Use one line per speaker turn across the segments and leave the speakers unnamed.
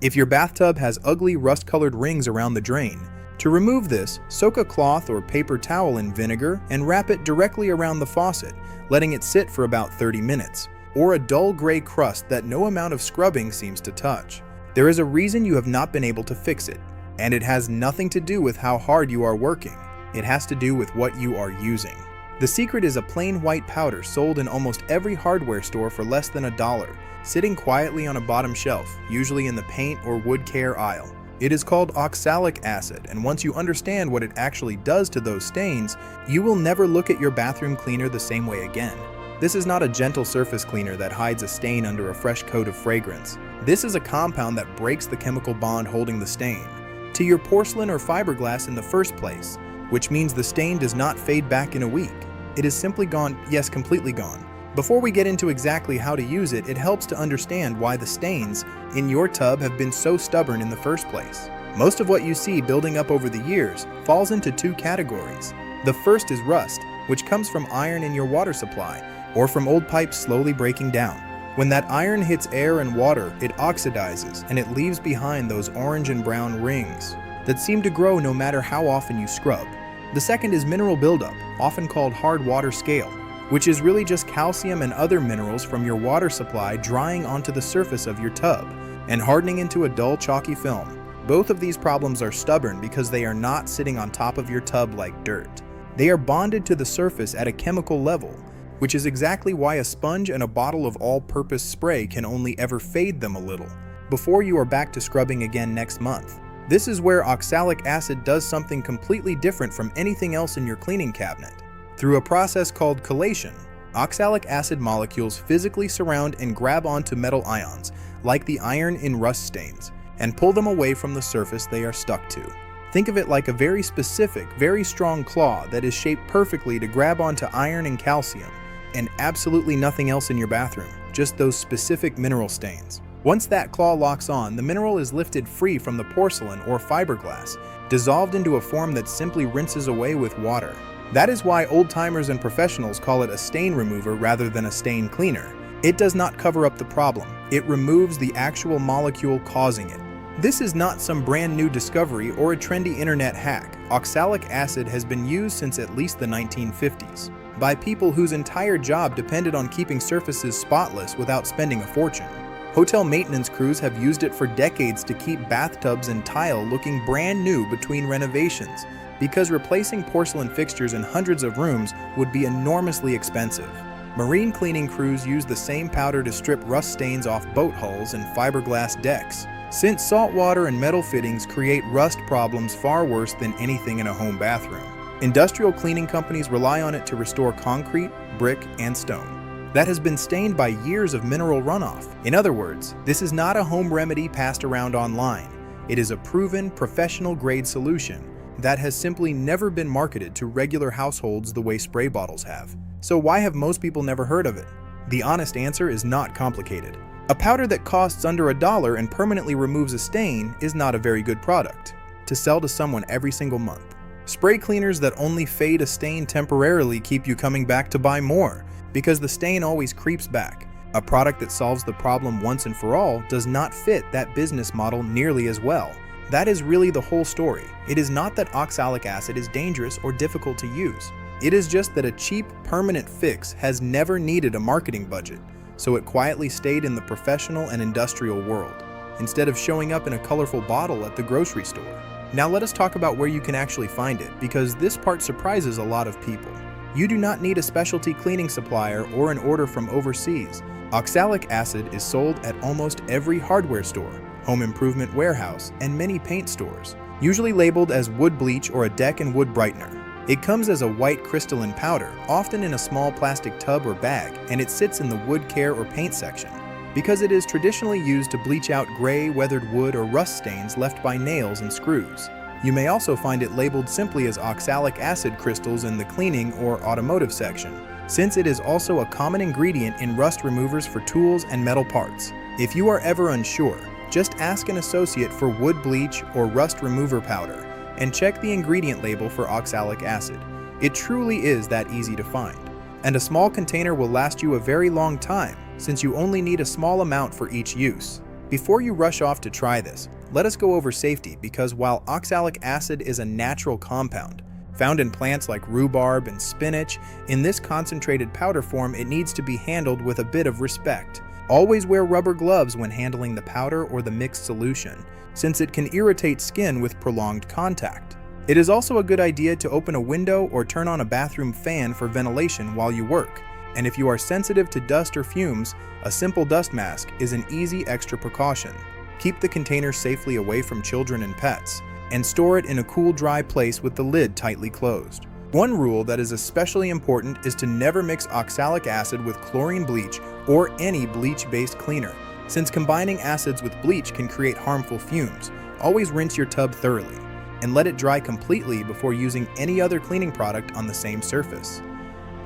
If your bathtub has ugly rust-colored rings around the drain, to remove this, soak a cloth or paper towel in vinegar and wrap it directly around the faucet, letting it sit for about 30 minutes, or a dull gray crust that no amount of scrubbing seems to touch. There is a reason you have not been able to fix it, and it has nothing to do with how hard you are working. It has to do with what you are using. The secret is a plain white powder sold in almost every hardware store for less than $1, sitting quietly on a bottom shelf, usually in the paint or wood care aisle. It is called oxalic acid, and once you understand what it actually does to those stains, you will never look at your bathroom cleaner the same way again. This is not a gentle surface cleaner that hides a stain under a fresh coat of fragrance. This is a compound that breaks the chemical bond holding the stain to your porcelain or fiberglass in the first place, which means the stain does not fade back in a week. It is simply gone, yes, completely gone. Before we get into exactly how to use it, it helps to understand why the stains in your tub have been so stubborn in the first place. Most of what you see building up over the years falls into two categories. The first is rust, which comes from iron in your water supply, or from old pipes slowly breaking down. When that iron hits air and water, it oxidizes, and it leaves behind those orange and brown rings that seem to grow no matter how often you scrub. The second is mineral buildup, often called hard water scale, which is really just calcium and other minerals from your water supply drying onto the surface of your tub and hardening into a dull, chalky film. Both of these problems are stubborn because they are not sitting on top of your tub like dirt. They are bonded to the surface at a chemical level, which is exactly why a sponge and a bottle of all-purpose spray can only ever fade them a little before you are back to scrubbing again next month. This is where oxalic acid does something completely different from anything else in your cleaning cabinet. Through a process called chelation, oxalic acid molecules physically surround and grab onto metal ions, like the iron in rust stains, and pull them away from the surface they are stuck to. Think of it like a very specific, very strong claw that is shaped perfectly to grab onto iron and calcium, and absolutely nothing else in your bathroom, just those specific mineral stains. Once that claw locks on, the mineral is lifted free from the porcelain or fiberglass, dissolved into a form that simply rinses away with water. That is why old-timers and professionals call it a stain remover rather than a stain cleaner. It does not cover up the problem, it removes the actual molecule causing it. This is not some brand new discovery or a trendy internet hack. Oxalic acid has been used since at least the 1950s by people whose entire job depended on keeping surfaces spotless without spending a fortune. Hotel maintenance crews have used it for decades to keep bathtubs and tile looking brand new between renovations, because replacing porcelain fixtures in hundreds of rooms would be enormously expensive. Marine cleaning crews use the same powder to strip rust stains off boat hulls and fiberglass decks, since salt water and metal fittings create rust problems far worse than anything in a home bathroom. Industrial cleaning companies rely on it to restore concrete, brick, and stone that has been stained by years of mineral runoff. In other words, this is not a home remedy passed around online. It is a proven, professional-grade solution that has simply never been marketed to regular households the way spray bottles have. So why have most people never heard of it? The honest answer is not complicated. A powder that costs under $1 and permanently removes a stain is not a very good product to sell to someone every single month. Spray cleaners that only fade a stain temporarily keep you coming back to buy more, because the stain always creeps back. A product that solves the problem once and for all does not fit that business model nearly as well. That is really the whole story. It is not that oxalic acid is dangerous or difficult to use. It is just that a cheap, permanent fix has never needed a marketing budget, so it quietly stayed in the professional and industrial world, instead of showing up in a colorful bottle at the grocery store. Now let us talk about where you can actually find it, because this part surprises a lot of people. You do not need a specialty cleaning supplier or an order from overseas. Oxalic acid is sold at almost every hardware store, home improvement warehouse, and many paint stores, usually labeled as wood bleach or a deck and wood brightener. It comes as a white crystalline powder, often in a small plastic tub or bag, and it sits in the wood care or paint section, because it is traditionally used to bleach out gray, weathered wood or rust stains left by nails and screws. You may also find it labeled simply as oxalic acid crystals in the cleaning or automotive section, since it is also a common ingredient in rust removers for tools and metal parts. If you are ever unsure, just ask an associate for wood bleach or rust remover powder, and check the ingredient label for oxalic acid. It truly is that easy to find. And a small container will last you a very long time, since you only need a small amount for each use. Before you rush off to try this, let us go over safety because while oxalic acid is a natural compound, found in plants like rhubarb and spinach, in this concentrated powder form it needs to be handled with a bit of respect. Always wear rubber gloves when handling the powder or the mixed solution, since it can irritate skin with prolonged contact. It is also a good idea to open a window or turn on a bathroom fan for ventilation while you work. And if you are sensitive to dust or fumes, a simple dust mask is an easy extra precaution. Keep the container safely away from children and pets, and store it in a cool, dry place with the lid tightly closed. One rule that is especially important is to never mix oxalic acid with chlorine bleach or any bleach-based cleaner, since combining acids with bleach can create harmful fumes. Always rinse your tub thoroughly, and let it dry completely before using any other cleaning product on the same surface.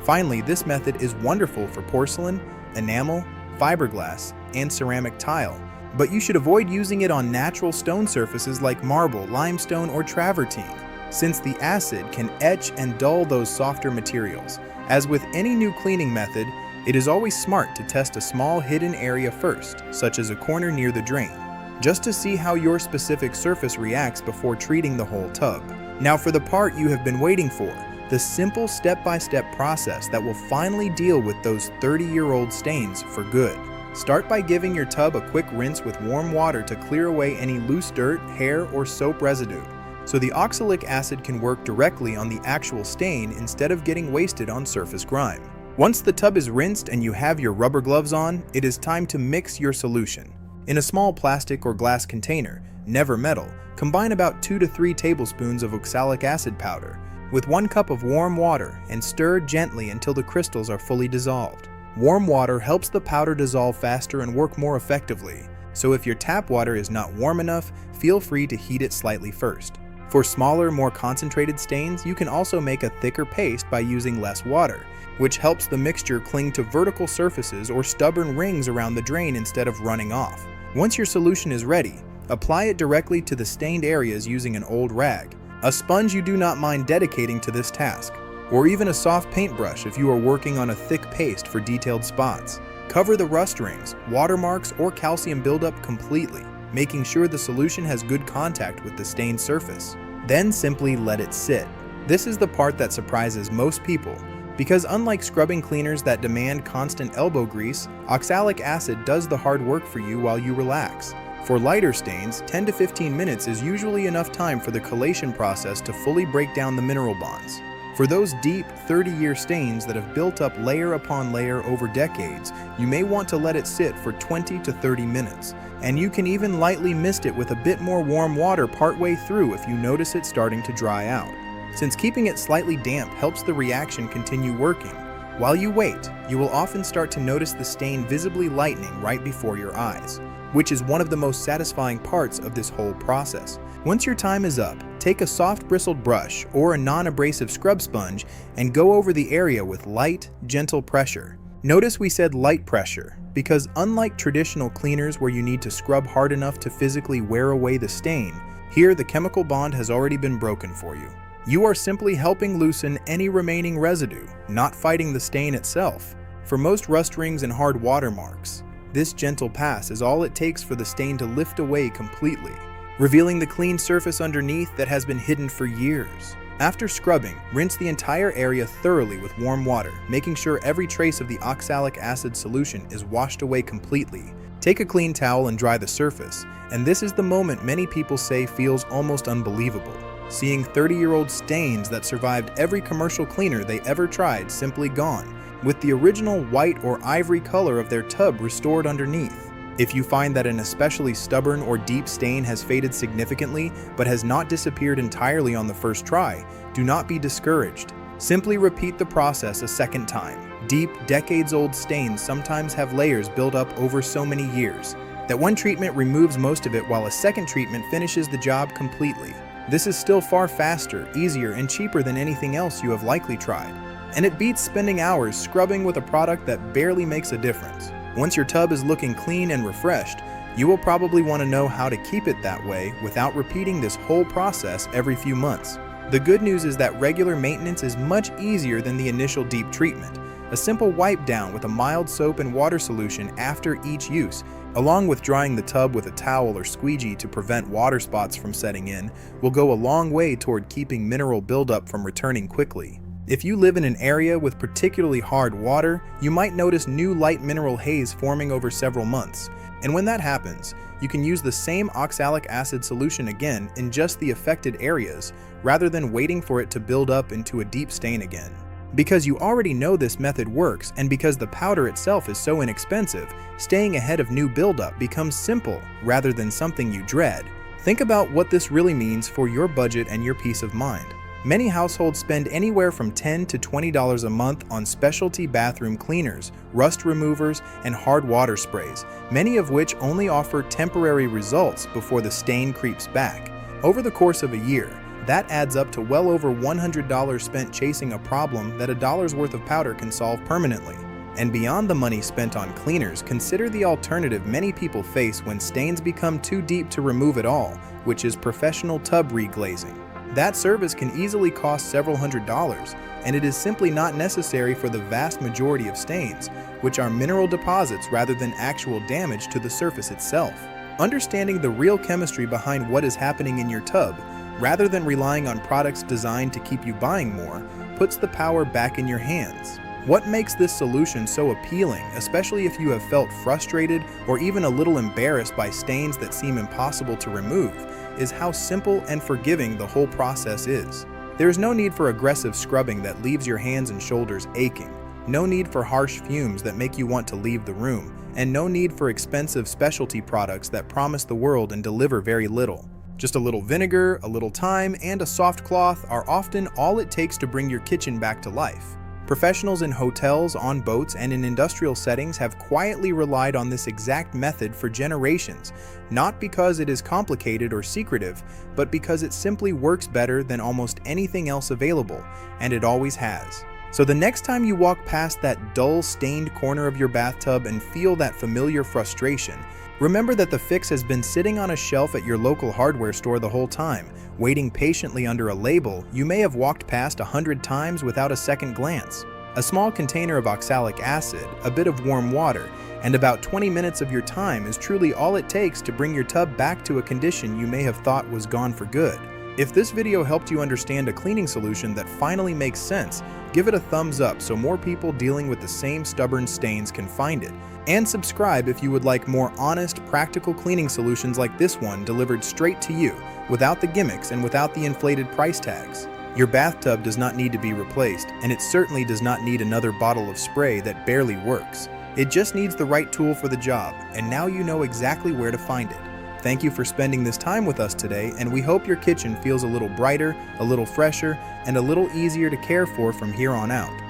Finally, this method is wonderful for porcelain, enamel, fiberglass, and ceramic tile, but you should avoid using it on natural stone surfaces like marble, limestone, or travertine, since the acid can etch and dull those softer materials. As with any new cleaning method, it is always smart to test a small hidden area first, such as a corner near the drain, just to see how your specific surface reacts before treating the whole tub. Now for the part you have been waiting for, the simple step-by-step process that will finally deal with those 30-year-old stains for good. Start by giving your tub a quick rinse with warm water to clear away any loose dirt, hair, or soap residue, so the oxalic acid can work directly on the actual stain instead of getting wasted on surface grime. Once the tub is rinsed and you have your rubber gloves on, it is time to mix your solution. In a small plastic or glass container, never metal, combine about 2 to 3 tablespoons of oxalic acid powder with 1 cup of warm water and stir gently until the crystals are fully dissolved. Warm water helps the powder dissolve faster and work more effectively, so if your tap water is not warm enough, feel free to heat it slightly first. For smaller, more concentrated stains, you can also make a thicker paste by using less water, which helps the mixture cling to vertical surfaces or stubborn rings around the drain instead of running off. Once your solution is ready, apply it directly to the stained areas using an old rag, a sponge you do not mind dedicating to this task, or even a soft paintbrush if you are working on a thick paste for detailed spots. Cover the rust rings, watermarks, or calcium buildup completely, making sure the solution has good contact with the stained surface. Then simply let it sit. This is the part that surprises most people, because unlike scrubbing cleaners that demand constant elbow grease, oxalic acid does the hard work for you while you relax. For lighter stains, 10 to 15 minutes is usually enough time for the chelation process to fully break down the mineral bonds. For those deep 30-year stains that have built up layer upon layer over decades, you may want to let it sit for 20 to 30 minutes, and you can even lightly mist it with a bit more warm water partway through if you notice it starting to dry out, since keeping it slightly damp helps the reaction continue working. While you wait, you will often start to notice the stain visibly lightening right before your eyes, which is one of the most satisfying parts of this whole process. Once your time is up, take a soft bristled brush or a non-abrasive scrub sponge and go over the area with light, gentle pressure. Notice we said light pressure, because unlike traditional cleaners where you need to scrub hard enough to physically wear away the stain, here the chemical bond has already been broken for you. You are simply helping loosen any remaining residue, not fighting the stain itself. For most rust rings and hard watermarks, this gentle pass is all it takes for the stain to lift away completely, revealing the clean surface underneath that has been hidden for years. After scrubbing, rinse the entire area thoroughly with warm water, making sure every trace of the oxalic acid solution is washed away completely. Take a clean towel and dry the surface, and this is the moment many people say feels almost unbelievable. Seeing 30-year-old stains that survived every commercial cleaner they ever tried simply gone, with the original white or ivory color of their tub restored underneath. If you find that an especially stubborn or deep stain has faded significantly but has not disappeared entirely on the first try, do not be discouraged. Simply repeat the process a second time. Deep, decades-old stains sometimes have layers built up over so many years that one treatment removes most of it while a second treatment finishes the job completely. This is still far faster, easier, and cheaper than anything else you have likely tried, and it beats spending hours scrubbing with a product that barely makes a difference. Once your tub is looking clean and refreshed, you will probably want to know how to keep it that way without repeating this whole process every few months. The good news is that regular maintenance is much easier than the initial deep treatment. A simple wipe down with a mild soap and water solution after each use along with drying the tub with a towel or squeegee to prevent water spots from setting in, will go a long way toward keeping mineral buildup from returning quickly. If you live in an area with particularly hard water, you might notice new light mineral haze forming over several months. And when that happens, you can use the same oxalic acid solution again in just the affected areas, rather than waiting for it to build up into a deep stain again. Because you already know this method works, and because the powder itself is so inexpensive, staying ahead of new buildup becomes simple rather than something you dread. Think about what this really means for your budget and your peace of mind. Many households spend anywhere from $10 to $20 a month on specialty bathroom cleaners, rust removers, and hard water sprays, many of which only offer temporary results before the stain creeps back. Over the course of a year, that adds up to well over $100 spent chasing a problem that $1's worth of powder can solve permanently. And beyond the money spent on cleaners, consider the alternative many people face when stains become too deep to remove at all, which is professional tub reglazing. That service can easily cost several $100s, and it is simply not necessary for the vast majority of stains, which are mineral deposits rather than actual damage to the surface itself. Understanding the real chemistry behind what is happening in your tub, rather than relying on products designed to keep you buying more, puts the power back in your hands. What makes this solution so appealing, especially if you have felt frustrated or even a little embarrassed by stains that seem impossible to remove, is how simple and forgiving the whole process is. There is no need for aggressive scrubbing that leaves your hands and shoulders aching, no need for harsh fumes that make you want to leave the room, and no need for expensive specialty products that promise the world and deliver very little. Just a little vinegar, a little thyme, and a soft cloth are often all it takes to bring your kitchen back to life. Professionals in hotels, on boats, and in industrial settings have quietly relied on this exact method for generations, not because it is complicated or secretive, but because it simply works better than almost anything else available, and it always has. So the next time you walk past that dull, stained corner of your bathtub and feel that familiar frustration, remember that the fix has been sitting on a shelf at your local hardware store the whole time, waiting patiently under a label you may have walked past 100 times without a second glance. A small container of oxalic acid, a bit of warm water, and about 20 minutes of your time is truly all it takes to bring your tub back to a condition you may have thought was gone for good. If this video helped you understand a cleaning solution that finally makes sense, give it a thumbs up so more people dealing with the same stubborn stains can find it. And subscribe if you would like more honest, practical cleaning solutions like this one delivered straight to you, without the gimmicks and without the inflated price tags. Your bathtub does not need to be replaced, and it certainly does not need another bottle of spray that barely works. It just needs the right tool for the job, and now you know exactly where to find it. Thank you for spending this time with us today, and we hope your kitchen feels a little brighter, a little fresher, and a little easier to care for from here on out.